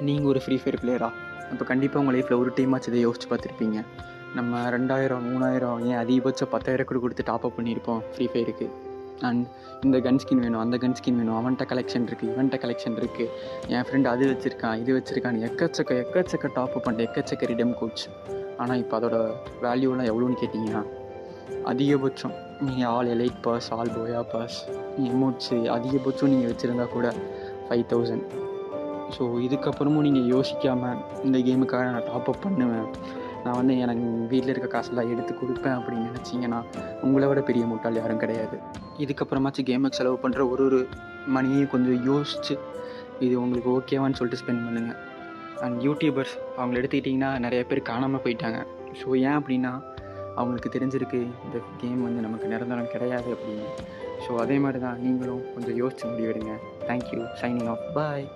நீங்கள் ஒரு free fire பிளேயரா? அப்போ கண்டிப்பாக உங்கள் லைஃப்பில் ஒரு டைமாச்சும் இதை யோசிச்சு பார்த்துருப்பீங்க. நம்ம 2000 3000 ஏன் அதிகபட்சம் 10,000 கூட கொடுத்து டாப்அப் பண்ணியிருப்போம் ஃப்ரீ ஃபயருக்கு. அண்ட் இந்த கன் ஸ்கின் வேணும், அந்த கன் ஸ்கின் வேணும், அவன்கிட்ட கலெக்ஷன் இருக்குது, இவன்கிட்ட கலெக்ஷன் இருக்குது, என் ஃப்ரெண்டு அது வச்சுருக்கான், இது வச்சுருக்கான்னு எக்கச்சக்க டாப்அப் பண்ணிட்டு எக்கச்சக்க ரிடம் கோச். ஆனால் இப்போ அதோட வேல்யூலாம் எவ்வளோன்னு கேட்டிங்கன்னா, அதிகபட்சம் நீங்கள் ஆல் எலைட் பாஸ், ஆல் போயா பாஸ், எமோட்ஸு அதிகபட்சம் நீங்கள் வச்சுருந்தா கூட 5000. ஸோ இதுக்கப்புறமும் நீங்கள் யோசிக்காமல் இந்த கேமுக்காக நான் டாப்அப் பண்ணுவேன், நான் எனக்கு வீட்டில் இருக்க காசெல்லாம் எடுத்து கொடுப்பேன் அப்படின்னு நினச்சிங்கன்னா உங்களை விட பெரிய முட்டாள் யாரும் கிடையாது. இதுக்கப்புறமாச்சும் கேமுக்கு செலவு பண்ணுற ஒரு மணியையும் கொஞ்சம் யோசித்து இது உங்களுக்கு ஓகேவான்னு சொல்லிட்டு ஸ்பெண்ட் பண்ணுங்கள். அண்ட் யூடியூபர்ஸ் அவங்கள எடுத்துக்கிட்டிங்கன்னா நிறைய பேர் காணாமல் போயிட்டாங்க. ஸோ ஏன் அப்படின்னா அவங்களுக்கு தெரிஞ்சிருக்கு இந்த கேம் நமக்கு நிரந்தரம் கிடையாது அப்படின்னு. ஸோ அதே மாதிரி தான் நீங்களும் கொஞ்சம் யோசிச்சு முடிவெடுங்க. தேங்க்யூ. Signing off. பாய்.